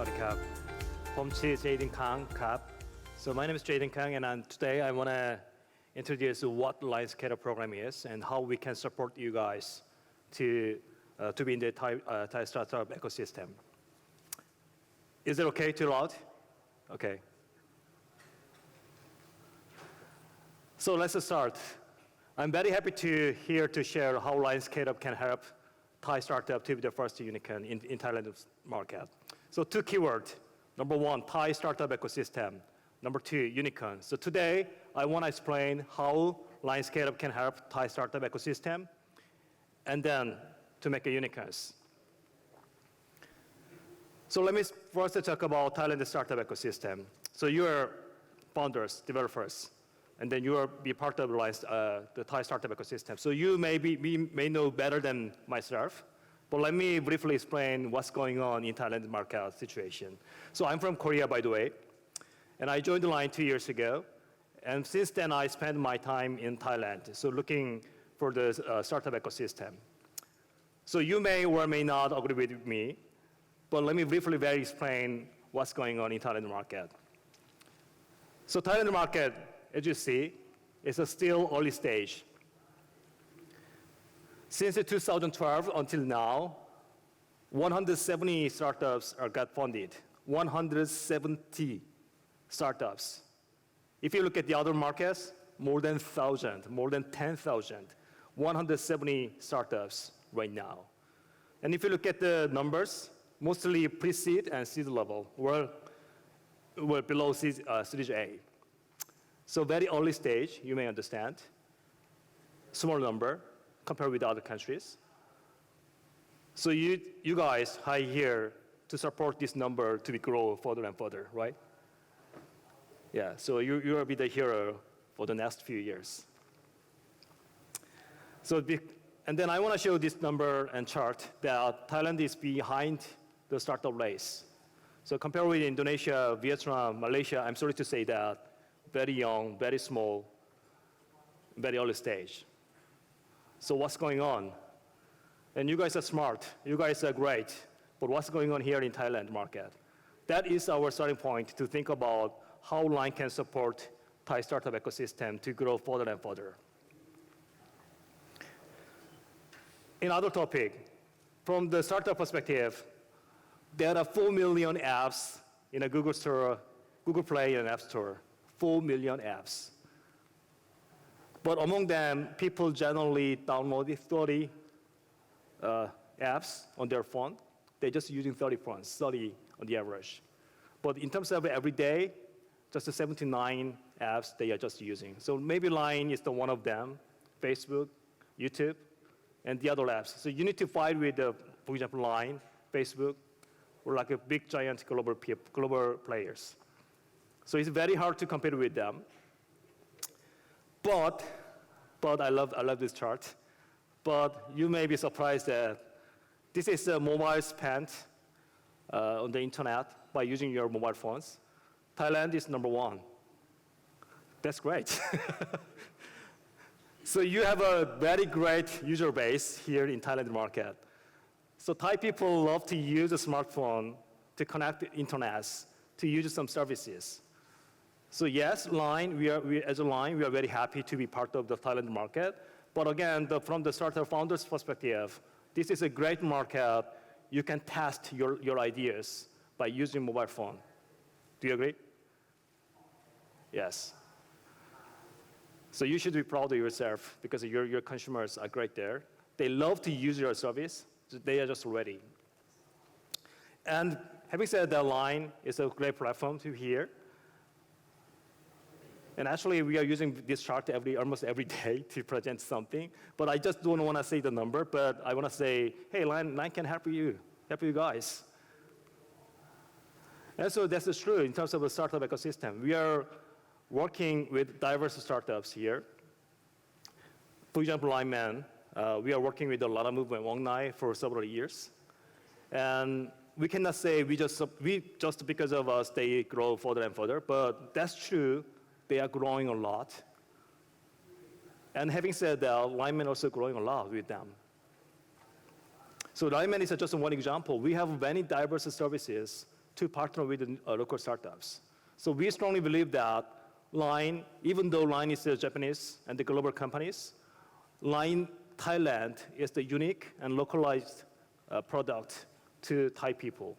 วัสดีครับผมชื่อ Jayden Kang ครับ So my name is Jayden Kang and today I want to introduce what LINEDEVTH program is and how we can support you guys to be in the Thai startup ecosystem. Is it okay? Too loud? Okay. So let's start. I'm very happy to share how ScaleUp can help Thai startup to be the first unicorn in Thailand market. So two keywords. Number one, Thai startup ecosystem. Number two, unicorn. So today, I want to explain how ScaleUp can help Thai startup ecosystem and then to make a unicorns. So let me first talk about Thailand startup ecosystem. So you are founders, developers, and then you are be part of the Thai startup ecosystem. So you may know better than myself, but let me briefly explain what's going on in Thailand market situation. So I'm from Korea, by the way, and I joined the line 2 years ago. And since then, I spent my time in Thailand, so looking for the startup ecosystem. So you may or may not agree with me, but let me briefly explain what's going on in Thailand market. So Thailand market, as you see, is still early stage. Since 2012 until now, 170 startups got funded. 170 startups. If you look at the other markets, more than 1,000, more than 10,000, 170 startups right now. And if you look at the numbers, mostly pre-seed and seed level were below Series A. So very early stage, you may understand. Small number compared with other countries. So you guys are here to support this number to grow further and further, right? Yeah, so you will be the hero for the next few years. And then I want to show this number and chart that Thailand is behind the startup race. So compared with Indonesia, Vietnam, Malaysia, I'm sorry to say that, very young, very small, very early stage. So what's going on? And you guys are smart, you guys are great, but what's going on here in Thailand market? That is our starting point to think about how Line can support Thai startup ecosystem to grow further and further. Another topic, from the startup perspective, there are 4 million apps in a Google Store, Google Play and App Store, 4 million apps. But among them, people generally download 30 apps on their phone. They're just using 30 phones, 30 on the average. But in terms of every day, just the 79 apps they are just using. So maybe Line is the one of them, Facebook, YouTube, and the other apps. So you need to fight with, for example, Line, Facebook, or like a big giant global players. So it's very hard to compete with them. But I love this chart. But you may be surprised that this is a mobile spent on the internet by using your mobile phones. Thailand is number 1. That's great. So you have a very great user base here in Thailand market. So Thai people love to use a smartphone to connect the internet, to use some services. So yes, Line, as a Line, we are very happy to be part of the Thailand market. But again, from the startup founders' perspective, this is a great market. You can test your ideas by using mobile phone. Do you agree? Yes. So you should be proud of yourself because your consumers are great there. They love to use your service. So they are just ready. And having said that, Line is a great platform to hear. And actually, we are using this chart almost every day to present something. But I just don't want to say the number, but I want to say, hey, Line can help you guys. And so that's true in terms of the startup ecosystem. We are working with diverse startups here. For example, Lineman, we are working with a lot of movement Wong Nai for several years. And we cannot say we just because of us, they grow further and further, but that's true. They are growing a lot. And having said that, Lineman also growing a lot with them. So Lineman is just one example. We have many diverse services to partner with local startups. So we strongly believe that LINE, even though LINE is Japanese and the global companies, LINE Thailand is the unique and localized product to Thai people.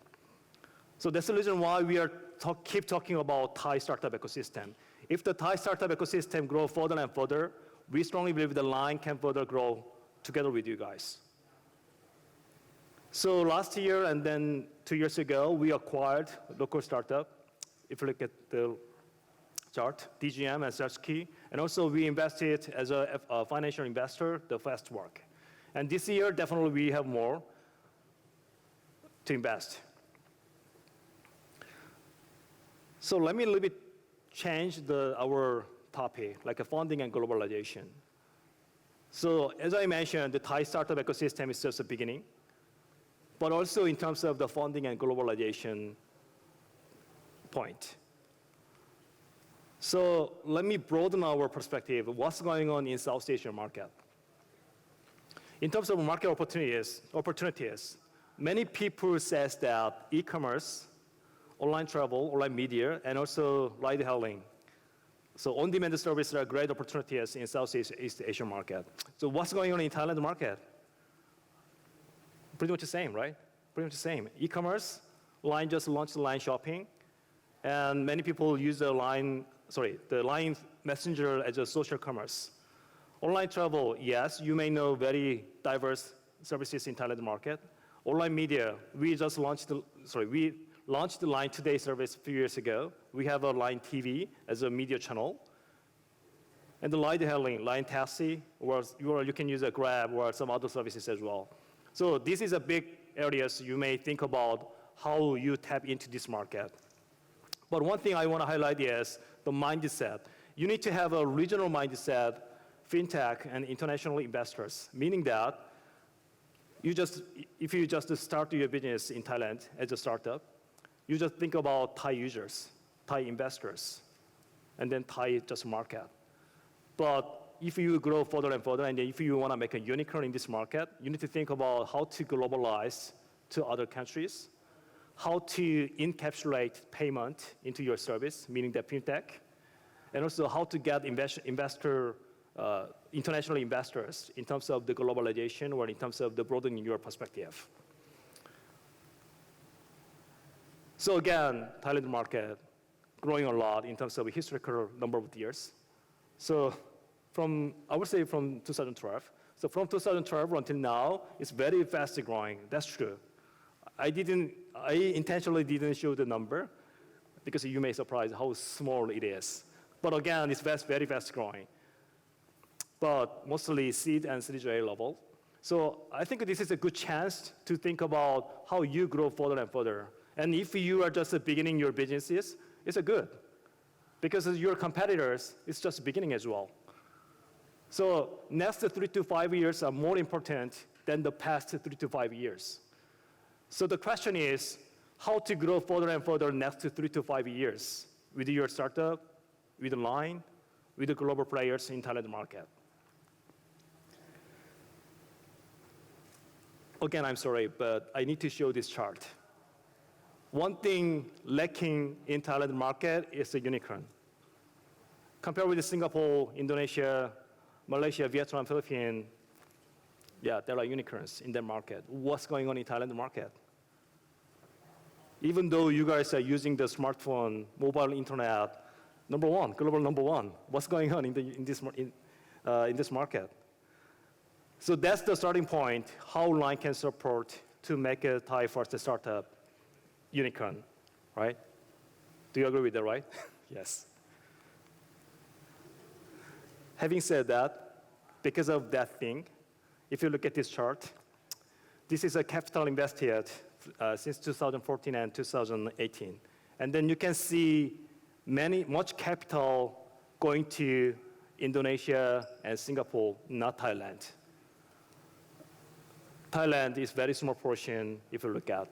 So that's the reason why we are keep talking about Thai startup ecosystem. If the Thai startup ecosystem grows further and further, we strongly believe the LINE can further grow together with you guys. So last year and then 2 years ago, we acquired a local startup. If you look at the chart, DGM and SearchKey. And also we invested as a financial investor, the Fastwork. And this year, definitely we have more to invest. So let me a little bit change our topic, like funding and globalization. So as I mentioned, the Thai startup ecosystem is just the beginning, but also in terms of the funding and globalization point. So let me broaden our perspective. What's going on in South Asian market? In terms of market opportunities, many people says that e-commerce, online travel, online media, and also ride hailing. So on-demand services are great opportunities in Southeast Asian market. So what's going on in Thailand market? Pretty much the same, right? Pretty much the same. E-commerce, LINE just launched LINE Shopping, and many people use the LINE Messenger as a social commerce. Online travel, yes, you may know very diverse services in Thailand market. Online media, we launched the LINE Today service a few years ago. We have a LINE TV as a media channel. And the ride hailing, LINE Taxi, or you can use a Grab or some other services as well. So this is a big areas you may think about how you tap into this market. But one thing I want to highlight is the mindset. You need to have a regional mindset, fintech and international investors, meaning that if you just start your business in Thailand as a startup, you just think about Thai users, Thai investors, and then Thai just market. But if you grow further and further, and if you want to make a unicorn in this market, you need to think about how to globalize to other countries, how to encapsulate payment into your service, meaning the fintech, and also how to get international investors in terms of the globalization or in terms of the broadening your perspective. So again, Thailand market growing a lot in terms of a historical number of years. So I would say from 2012. So from 2012 until now, it's very fast growing. That's true. I intentionally didn't show the number because you may be surprised how small it is. But again, it's very fast growing. But mostly seed and Series A level. So I think this is a good chance to think about how you grow further and further. And if you are just beginning your businesses, it's a good. Because your competitors, it's just beginning as well. So next 3 to 5 years are more important than the past 3 to 5 years. So the question is, how to grow further and further next 3 to 5 years with your startup, with LINE, with the global players in Thailand market. Again, I'm sorry, but I need to show this chart. One thing lacking in Thailand market is a unicorn. Compared with Singapore, Indonesia, Malaysia, Vietnam, Philippines, yeah, there are unicorns in that market. What's going on in Thailand market? Even though you guys are using the smartphone, mobile internet, number one, global number one, what's going on in this market? So that's the starting point, how LINE can support to make a Thai first startup unicorn, right? Do you agree with that, right? Yes. Having said that, because of that thing, if you look at this chart, this is a capital invested since 2014 and 2018. And then you can see much capital going to Indonesia and Singapore, not Thailand. Thailand is very small portion if you look at.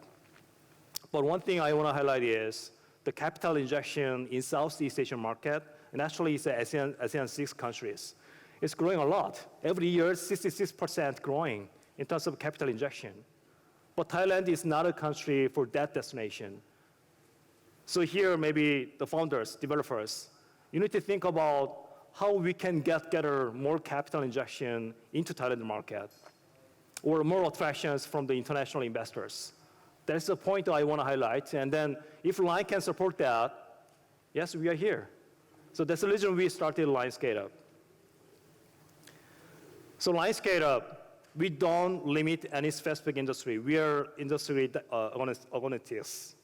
But one thing I want to highlight is the capital injection in Southeast Asian market, and actually it's ASEAN 6 countries. It's growing a lot. Every year, 66% growing in terms of capital injection. But Thailand is not a country for that destination. So here, maybe the founders, developers, you need to think about how we can gather more capital injection into Thailand market, or more attractions from the international investors. That's the point I want to highlight. And then if Line can support that, yes, we are here. So that's the reason we started Line ScaleUp. So Line ScaleUp, we don't limit any specific industry. We are industry agnostics.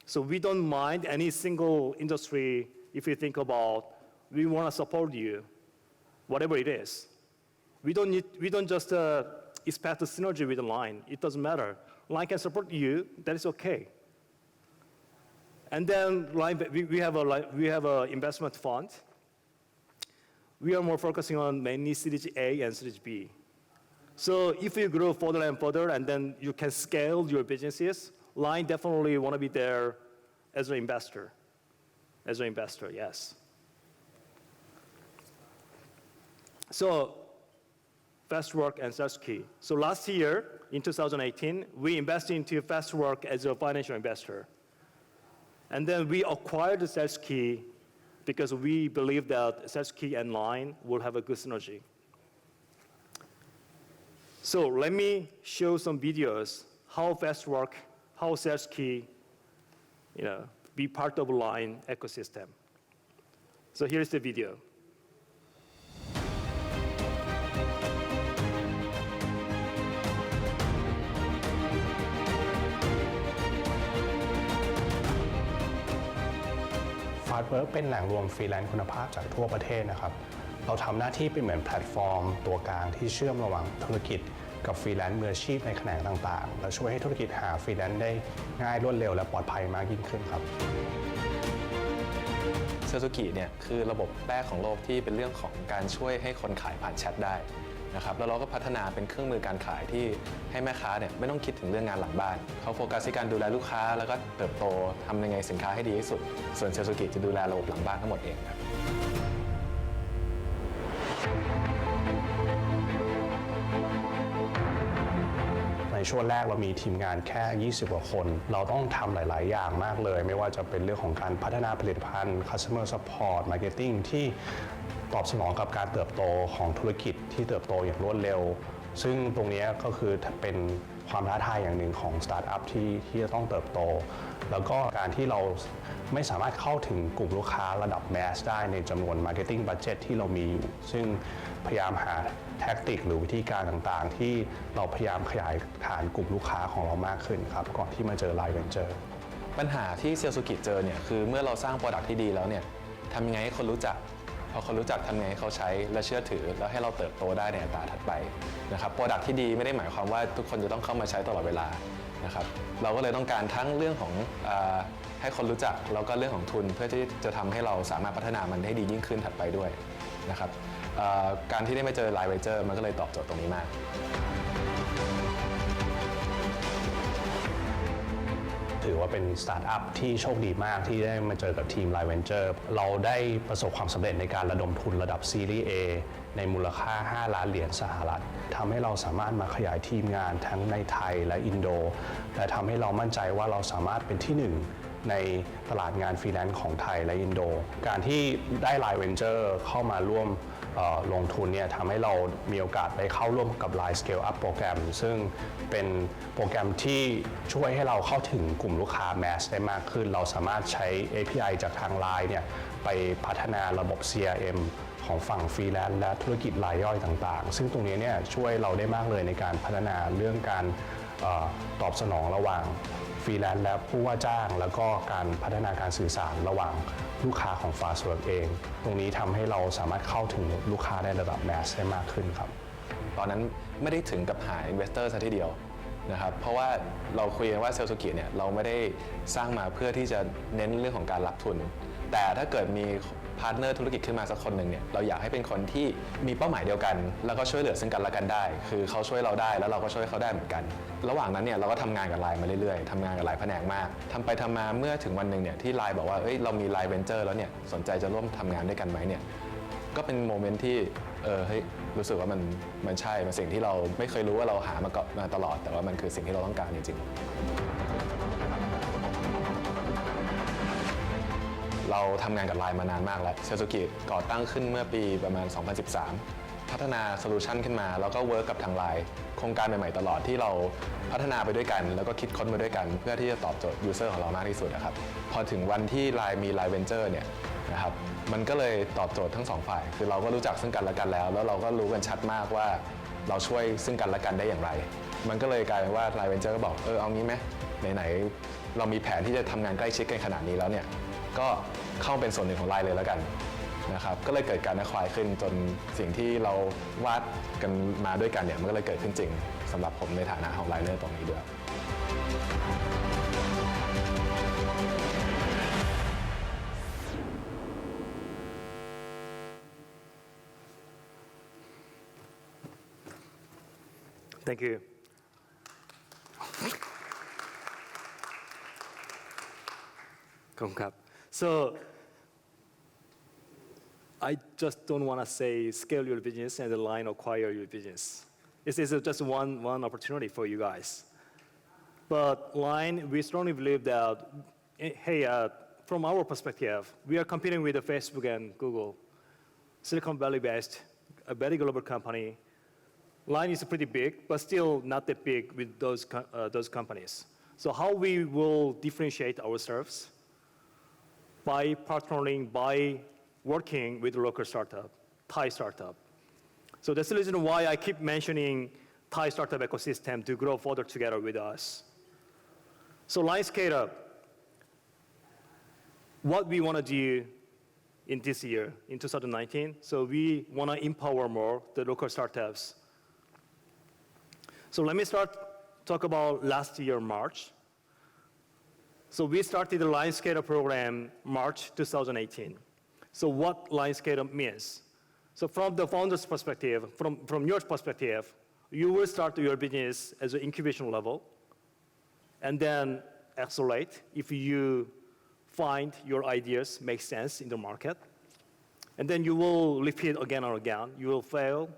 So we don't mind any single industry if you think about we want to support you, whatever it is. We don't just expect the synergy with the Line. It doesn't matter. Line can support you, that is okay. And then Line, we have an investment fund. We are more focusing on mainly Series A and Series B. So if you grow further and further, and then you can scale your businesses, Line definitely want to be there as an investor. As an investor, yes. So Fastwork and SalesKey. So last year, in 2018, we invested into Fastwork as a financial investor. And then we acquired the SalesKey because we believe that SalesKey and Line will have a good synergy. So let me show some videos how Fastwork, how SalesKey, be part of Line ecosystem. So here's the video. Fastwork เป็นแหล่งรวมฟรีแลนซ์คุณภาพจากทั่วประเทศนะครับเราทำหน้าที่เป็นเหมือนแพลตฟอร์มตัวกลางที่เชื่อมระหว่างธุรกิจกับฟรีแลนซ์มืออาชีพในแขนงต่างๆและช่วยให้ธุรกิจหาฟรีแลนซ์ได้ง่ายรวดเร็วและปลอดภัยมากยิ่งขึ้นครับเซลซูกิเนี่ยคือระบบแรกของโลกที่เป็นเรื่องของการช่วยให้คนขายผ่านแชทได้นะครับแล้วเราก็พัฒนาเป็นเครื่องมือการขายที่ให้แม่ค้าเนี่ยไม่ต้องคิดถึงเรื่องงานหลังบ้านเขาโฟกัสที่การดูแลลูกค้าแล้วก็เติบโตทำยังไงสินค้าให้ดีที่สุดส่วนเซลซูกิจะดูแลระบบหลังบ้านทั้งหมดเองครับในช่วงแรกเรามีทีมงานแค่20กว่าคนเราต้องทำหลายๆอย่างมากเลยไม่ว่าจะเป็นเรื่องของการพัฒนาผลิตภัณฑ์ Customer Support Marketing ที่ตอบสนองกับการเติบโตของธุรกิจที่เติบโตอย่างรวดเร็วซึ่งตรงนี้ก็คือเป็นความท้าทายอย่างหนึ่งของสตาร์ทอัพที่จะต้องเติบโตแล้วก็การที่เราไม่สามารถเข้าถึงกลุ่มลูกค้าระดับแมสได้ในจำนวน Marketing Budget ที่เรามีอยู่ซึ่งพยายามหาแท็กติกหรือวิธีการต่างๆที่เราพยายามขยายฐานกลุ่มลูกค้าของเรามากขึ้นครับก่อนที่มาเจอLine Ventureปัญหาที่เซลซูกิเจอเนี่ยคือเมื่อเราสร้างโปรดักต์ที่ดีแล้วเนี่ยทำยังไงให้คนรู้จักพอคนรู้จักทำไงให้เขาใช้และเชื่อถือแล้วให้เราเติบโตได้ในอัตราถัดไปนะครับโปรดักต์ที่ดีไม่ได้หมายความว่าทุกคนจะต้องเข้ามาใช้ตลอดเวลานะครับเราก็เลยต้องการทั้งเรื่องของให้คนรู้จักแล้วก็เรื่องของทุนเพื่อที่จะทำให้เราสามารถพัฒนามันให้ดียิ่งขึ้นถัดไปด้วยนะครับการที่ได้มาเจอ Line Venture มันก็เลยตอบโจทย์ตรงนี้มากถือว่าเป็นสตาร์ทอัพที่โชคดีมากที่ได้มาเจอกับทีม Line Venture เราได้ประสบความสำเร็จในการระดมทุนระดับ Series A ในมูลค่า$5 ล้านสหรัฐทำให้เราสามารถมาขยายทีมงานทั้งในไทยและอินโดและทำให้เรามั่นใจว่าเราสามารถเป็นที่หนึ่งในตลาดงานฟรีแลนซ์ของไทยและอินโดการที่ได้ Line Venture เข้ามาร่วมลงทุนเนี่ยทำให้เรามีโอกาสไปเข้าร่วมกับ Line ScaleUp โปรแกรมซึ่งเป็นโปรแกรมที่ช่วยให้เราเข้าถึงกลุ่มลูกค้าแมสได้มากขึ้นเราสามารถใช้ API จากทาง Line เนี่ยไปพัฒนาระบบ CRM ของฝั่งฟรีแลนซ์และธุรกิจรายย่อยต่างๆซึ่งตรงนี้เนี่ยช่วยเราได้มากเลยในการพัฒนาเรื่องการตอบสนองระหว่างฟรีแลนซ์และผู้ว่าจ้างแล้วก็การพัฒนาการสื่อสารระหว่างลูกค้าของ Fastwork เองตรงนี้ทำให้เราสามารถเข้าถึงลูกค้าในระดับแมสได้มากขึ้นครับตอนนั้นไม่ได้ถึงกับหา Investor ซะทีเดียวนะครับเพราะว่าเราคุยกันว่าเซลซูกิเนี่ยเราไม่ได้สร้างมาเพื่อที่จะเน้นเรื่องของการรับทุนแต่ถ้าเกิดมีพาร์ทเนอร์ธุรกิจขึ้นมาสักคนหนึ่งเนี่ยเราอยากให้เป็นคนที่มีเป้าหมายเดียวกันแล้วก็ช่วยเหลือซึ่งกันและกันได้คือเขาช่วยเราได้แล้วเราก็ช่วยเขาได้เหมือนกันระหว่างนั้นเนี่ยเราก็ทำงานกับ Line มาเรื่อยๆทำงานกับหลายแผนกมากทำไปทำมาเมื่อถึงวันหนึ่งเนี่ยที่ Line บอกว่าเรามี Line Venture แล้วเนี่ยสนใจจะร่วมทำงานด้วยกันไหมเนี่ยก็เป็นโมเมนต์ที่เฮ้ยรู้สึกว่ามันใช่มันสิ่งที่เราไม่เคยรู้ว่าเราหามาตลอดแต่ว่ามันคือสิ่งที่เราต้องการจริงๆ เราทำงานกับ LINE มานานมากแล้วเซลซูกิก่อตั้งขึ้นเมื่อปีประมาณ 2013 พัฒนาโซลูชันขึ้นมาแล้วก็เวิร์กกับทาง LINE โครงการใหม่ๆตลอดที่เราพัฒนาไปด้วยกันแล้วก็คิดค้นไปด้วยกันเพื่อที่จะตอบโจทย์ยูเซอร์ของเรามากที่สุดนะครับพอถึงวันที่ LINE มี LINE Venture เนี่ยนะครับมันก็เลยตอบโจทย์ทั้งสองฝ่ายคือเราก็รู้จักซึ่งกันและกันแล้วเราก็รู้กันชัดมากว่าเราช่วยซึ่งกันและกันได้อย่างไรมันก็เลยกลายเป็นว่า LINE Venture ก็บอกเอางี้ไหมไหนๆเรามีแผนที่จะทำงานใกล้ชิดกันขนาดนี้แล้วเนี่ยก็เข้าเป็นส่วนหนึ่งของ LINE เลยแล้วกันนะครับก็เลยเกิดการacquireขึ้นจนสิ่งที่เราวาดกันมาด้วยกันเนี่ยมันก็เลยเกิดขึ้นจริงสำหรับผมในฐานะของ LINE ตรงนี้ด้วย Thank you. So I just don't want to say scale your business and the line acquire your business. This is just one opportunity for you guys. But Line, we strongly believe that, hey, from our perspective, we are competing with Facebook and Google, Silicon Valley-based, a very global company. Line is pretty big, but still not that big with those companies. So how we will differentiate ourselves? By partnering, by working with local startup, Thai startup. So that's the reason why I keep mentioning Thai startup ecosystem to grow further together with us. So Line ScaleUp, what we want to do in this year, in 2019, so we want to empower more the local startups. So let me talk about last year, March. So we started the Line ScaleUp program March 2018. So what Line ScaleUp means? So from the founder's perspective, from your perspective, you will start your business as an incubation level, and then accelerate if you find your ideas make sense in the market. And then you will repeat again and again. You will fail,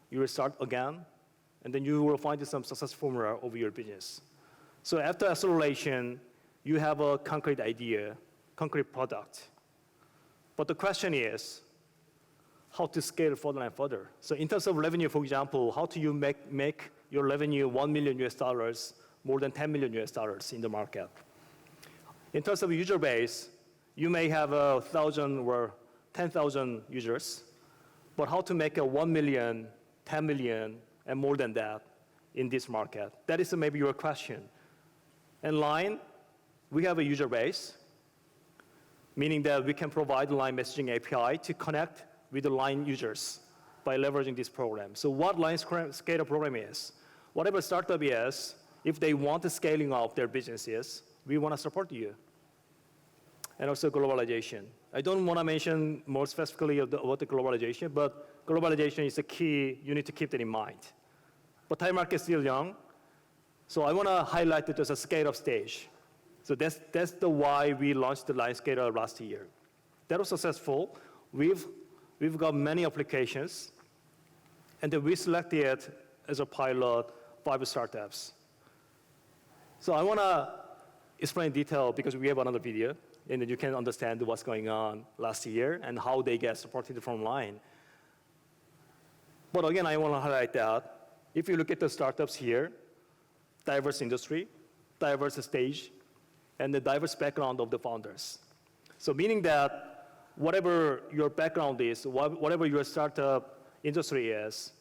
you will start again, and then you will find some success formula of your business. So after acceleration, you have a concrete idea, concrete product. But the question is, how to scale further and further. So in terms of revenue, for example, how do you make your revenue $1 million US, more than $10 million US in the market? In terms of user base, you may have 1,000 or 10,000 users, but how to make a 1 million, 10 million, and more than that in this market? That is maybe your question. And Line, we have a user base, meaning that we can provide Line messaging API to connect with the Line users by leveraging this program. So what Line ScaleUp program is, whatever startup is, if they want to scaling up their businesses, we want to support you. And also globalization. I don't want to mention more specifically about the globalization, but globalization is a key, you need to keep that in mind. But Thai market is still young, so I want to highlight it as a scale-up stage. So that's the why we launched the Line ScaleUp last year. That was successful. We've got many applications, and then we selected as a pilot 5 startups. So I want to explain in detail because we have another video, and then you can understand what's going on last year and how they get supported from Line. But again, I want to highlight that if you look at the startups here, diverse industry, diverse stage, and the diverse background of the founders. So meaning that whatever your background is, whatever your startup industry is,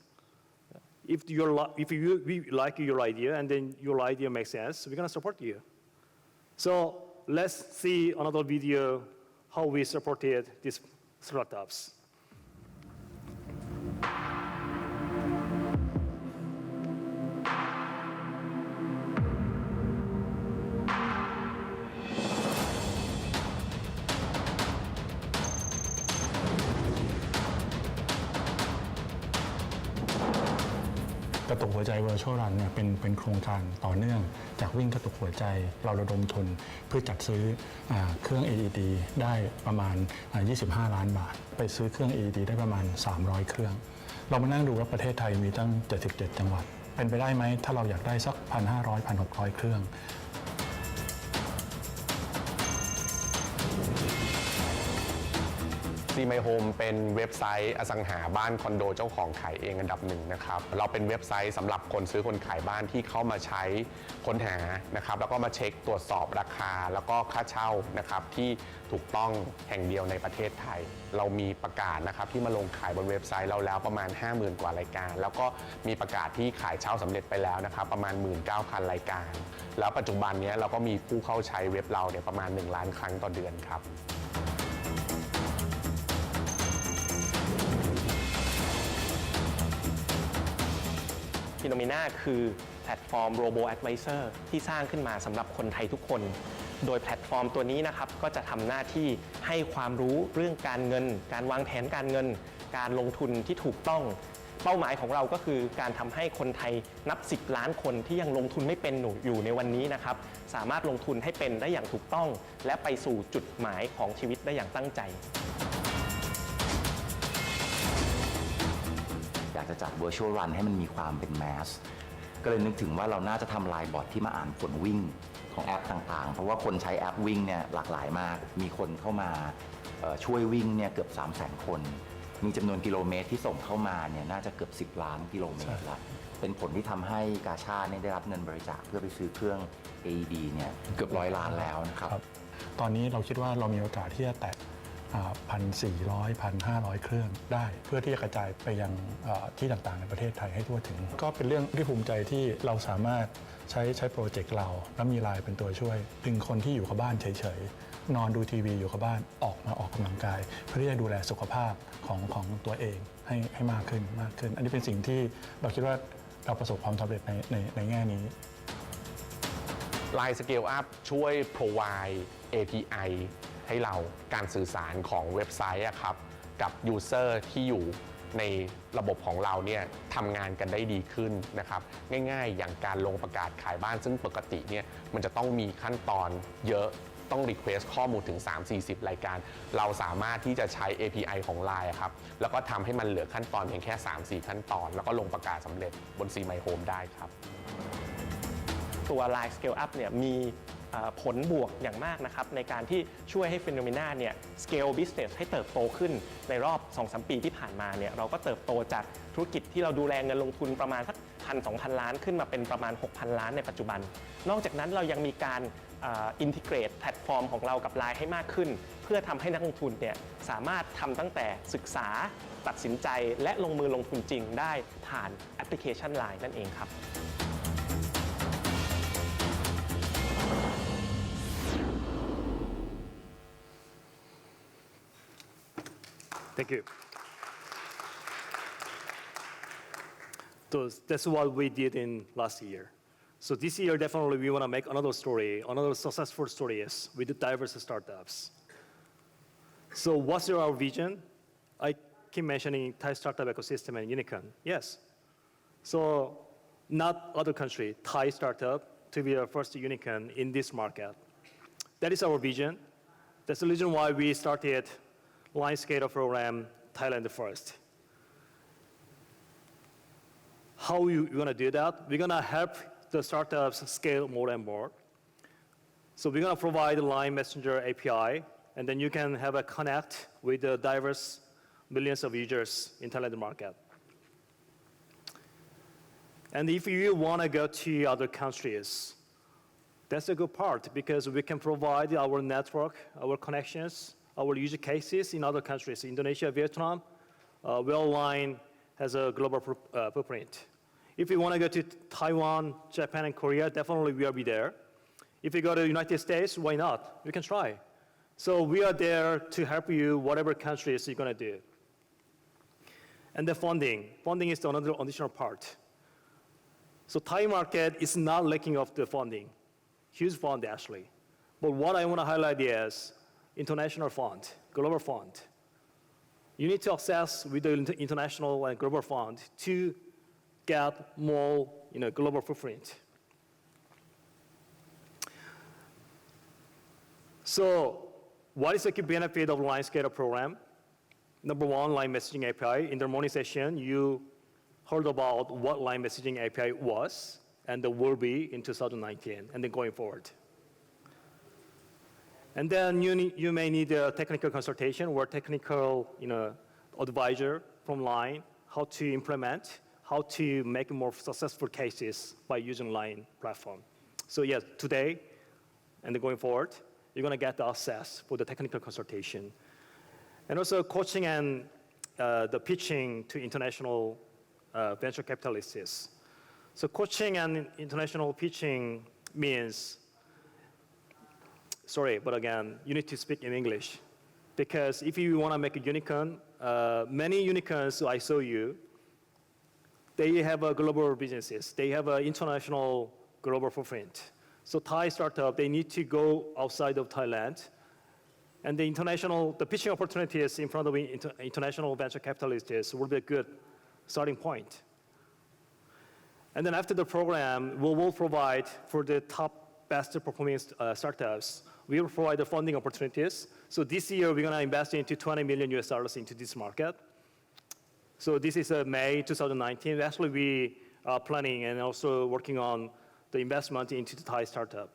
if we like your idea and then your idea makes sense, we're going to support you. So let's see another video how we supported these startups.กระตุกหัวใจ Virtual Run เนี่ยเป็นโครงการต่อเนื่องจากวิ่งกระตุกหัวใจเราระดมทุนเพื่อจัดซื้อเครื่อง AED ได้ประมาณ25 ล้านบาทไปซื้อเครื่อง AED ได้ประมาณ300 เครื่องเรามานั่งดูว่าประเทศไทยมีตั้ง77จังหวัดเป็นไปได้ไหมถ้าเราอยากได้สัก 1,500-1,600 เครื่อง ซีไมโฮมเป็นเว็บไซต์อสังหาบ้านคอนโดเจ้าของขายเองอันดับหนึ่งนะครับเราเป็นเว็บไซต์สำหรับคนซื้อคนขายบ้านที่เข้ามาใช้ค้นหานะครับแล้วก็มาเช็คตรวจสอบราคาแล้วก็ค่าเช่านะครับที่ถูกต้องแห่งเดียวในประเทศไทยเรามีประกาศนะครับที่มาลงขายบนเว็บไซต์เราแล้วประมาณ 50,000 กว่ารายการแล้วก็มีประกาศที่ขายเช่าสำเร็จไปแล้วนะครับประมาณ 19,000 รายการแล้วปัจจุบันนี้เราก็มีผู้เข้าใช้เว็บเราเนี่ยประมาณ1 ล้านครั้งต่อเดือนครับฟิโนเมนาคือแพลตฟอร์ม Robo Advisor ที่สร้างขึ้นมาสำหรับคนไทยทุกคนโดยแพลตฟอร์มตัวนี้นะครับก็จะทำหน้าที่ให้ความรู้เรื่องการเงินการวางแผนการเงินการลงทุนที่ถูกต้องเป้าหมายของเราก็คือการทำให้คนไทยนับ10 ล้านคนที่ยังลงทุนไม่เป็นอยู่ในวันนี้นะครับสามารถลงทุนให้เป็นได้อย่างถูกต้องและไปสู่จุดหมายของชีวิตได้อย่างตั้งใจอยากจะจัด Virtual Run ให้มันมีความเป็นแมสก็เลยนึกถึงว่าเราน่าจะทำไลน์บอทที่มาอ่านผลวิ่งของแอปต่างๆเพราะว่าคนใช้แอปวิ่งเนี่ยหลากหลายมากมีคนเข้ามาช่วยวิ่งเนี่ยเกือบ 300,000 คนมีจำนวนกิโลเมตรที่ส่งเข้ามาเนี่ยน่าจะเกือบ10 ล้านกิโลเมตรละเป็นผลที่ทำให้กาชาดเนี่ยได้รับเงินบริจาคเพื่อไปซื้อเครื่อง AED เนี่ยเกือบ100 ล้านแล้วนะครับตอนนี้เราคิดว่าเรามีโอกาสที่จะแตะ1,400 1,500 เครื่องได้เพื่อที่จะกระจายไปยังที่ต่างๆในประเทศไทยให้ทั่วถึงก็เป็นเรื่องที่ภูมิใจที่เราสามารถใช้โปรเจกต์เราแล้วมีไลน์เป็นตัวช่วยดึงคนที่อยู่กับบ้านเฉยๆนอนดูทีวีอยู่กับบ้านออกมาออกกำลังกายเพื่อที่จะดูแลสุขภาพของตัวเองให้มากขึ้นอันนี้เป็นสิ่งที่เราคิดว่าเราประสบความสำเร็จในแง่นี้ LINE ScaleUp ช่วย provide API ให้เราการสื่อสารของเว็บไซต์ครับกับ user ที่อยู่ในระบบของเราเนี่ยทำงานกันได้ดีขึ้นนะครับง่ายๆอย่างการลงประกาศขายบ้านซึ่งปกติเนี่ยมันจะต้องมีขั้นตอนเยอะต้อง request ข้อมูลถึง 3-40 รายการเราสามารถที่จะใช้ API ของ LINE ครับแล้วก็ทำให้มันเหลือขั้นตอนเพียงแค่ 3-4 ขั้นตอนแล้วก็ลงประกาศสำเร็จบน My Home ได้ครับตัว LINE ScaleUp เนี่ยมีผลบวกอย่างมากนะครับในการที่ช่วยให้ Phenomena เนี่ย scale business ให้เติบโตขึ้นในรอบ 2-3 ปีที่ผ่านมาเนี่ยเราก็เติบโตจากธุรกิจที่เราดูแลเงินลงทุนประมาณสัก 1,000-2,000 ล้านขึ้นมาเป็นประมาณ 6,000 ล้านในปัจจุบันนอกจากนั้นเรายังมีการอินทิเกรตแพลตฟอร์มของเรากับ LINE ให้มากขึ้นเพื่อทำให้นักลงทุนเนี่ยสามารถทำตั้งแต่ศึกษาตัดสินใจและลงมือลงทุนจริงได้ผ่านแอปพลิเคชัน LINE นั่นเองครับThank you. So that's what we did in last year. So this year, definitely we want to make another story, another successful story is with the diverse startups. So what's our vision? I keep mentioning Thai startup ecosystem and unicorn. Yes. So not other country, Thai startup to be the first unicorn in this market. That is our vision. That's the reason why we started LINEScaleUp program Thailand first. How we're going to do that? We're going to help the startups scale more and more. So we're going to provide the LINE Messenger API, and then you can have a connect with the diverse millions of users in Thailand market. And if you want to go to other countries, that's a good part because we can provide our network, our connections, our use cases in other countries, Indonesia, Vietnam, where LINE has a global footprint. If you want to go to Taiwan, Japan, and Korea, definitely we will be there. If you go to the United States, why not? You can try. So we are there to help you whatever countries you're going to do. And the funding. Funding is another additional part. So Thai market is not lacking of the funding. Huge fund, actually. But what I want to highlight is international fund, global fund. You need to access with the international and global fund to get more global footprint. So what is the key benefit of LINEScaleUp program? Number one, LINE Messaging API. In the morning session, you heard about what LINE Messaging API was and will be in 2019 and then going forward. And then you may need a technical consultation or technical advisor from Line, how to implement, how to make more successful cases by using Line platform. So yes, today and going forward, you're going to get the access for the technical consultation. And also coaching and the pitching to international venture capitalists. So coaching and international pitching means, sorry, but again, you need to speak in English. Because if you want to make a unicorn, many unicorns I saw you, they have a global businesses. They have an international global footprint. So Thai startup, they need to go outside of Thailand. And the pitching opportunities in front of international venture capitalists will be a good starting point. And then after the program, we will provide for the top best performing startups, we will provide the funding opportunities. So this year, we're going to invest into $20 million into this market. So this is May 2019. Actually, we are planning and also working on the investment into the Thai startup.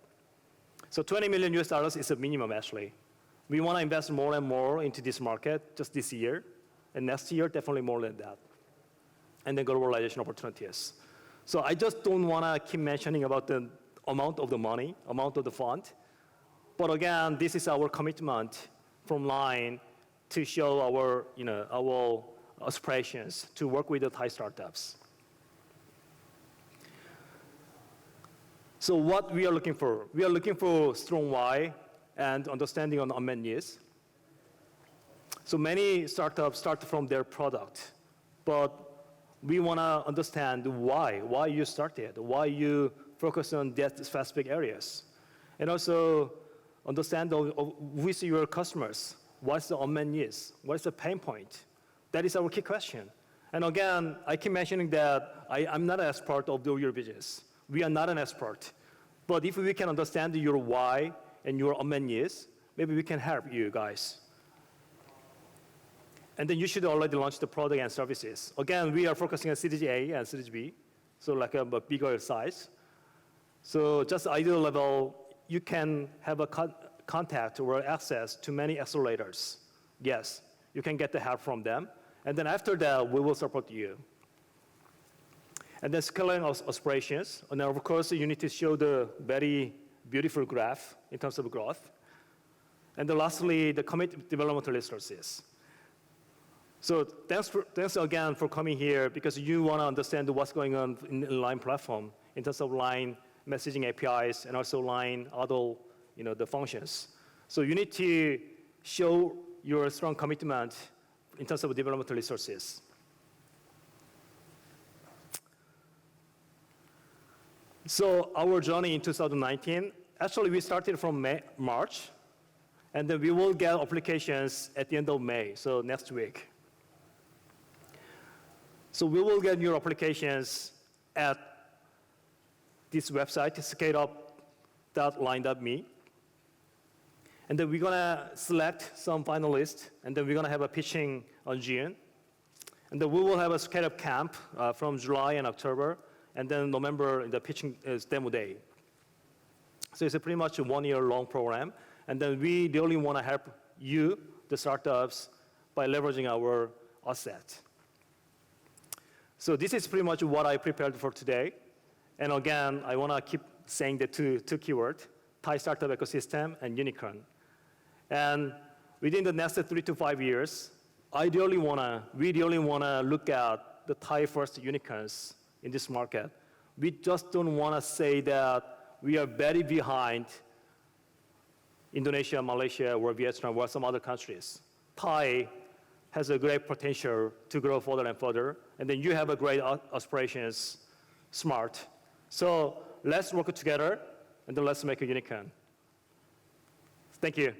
So $20 million is a minimum, actually. We want to invest more and more into this market just this year. And next year, definitely more than that. And then globalization opportunities. So I just don't want to keep mentioning about the amount of the money, amount of the fund. But again, this is our commitment from Line to show our aspirations to work with the Thai startups. So what we are looking for? We are looking for strong why and understanding on unmet needs. So many startups start from their product, but we want to understand why you started, why you focus on that specific areas. And also understand who is your customers, what's the unmet needs, what's the pain point. That is our key question. And again, I keep mentioning that I'm not an expert of your business. We are not an expert. But if we can understand your why and your unmet needs, maybe we can help you guys. And then you should already launch the product and services. Again, we are focusing on Series A and Series B, so like a bigger size. So just ideal level, you can have a contact or access to many accelerators. Yes, you can get the help from them. And then after that, we will support you. And then scaling aspirations. And then of course, you need to show the very beautiful graph in terms of growth. And then lastly, the commit developmental resources. So thanks again for coming here because you want to understand what's going on in the Line platform in terms of Line messaging APIs and also Line other, the functions. So you need to show your strong commitment in terms of developmental resources. So our journey in 2019, actually we started from March, and then we will get applications at the end of May, so next week. So we will get your applications at this website, ScaleUp.line.me. And then we're going to select some finalists, and then we're going to have a pitching on June. And then we will have a ScaleUp camp from July and October, and then November, the pitching is demo day. So it's a pretty much a one-year-long program. And then we really want to help you, the startups, by leveraging our asset. So this is pretty much what I prepared for today. And again, I want to keep saying the two keywords, Thai startup ecosystem and unicorn. And within the next 3 to 5 years, we really want to look at the Thai first unicorns in this market. We just don't want to say that we are very behind Indonesia, Malaysia, or Vietnam, or some other countries. Thai has a great potential to grow further and further, and then you have a great aspirations, smart. So let's work together, and then let's make a unicorn. Thank you.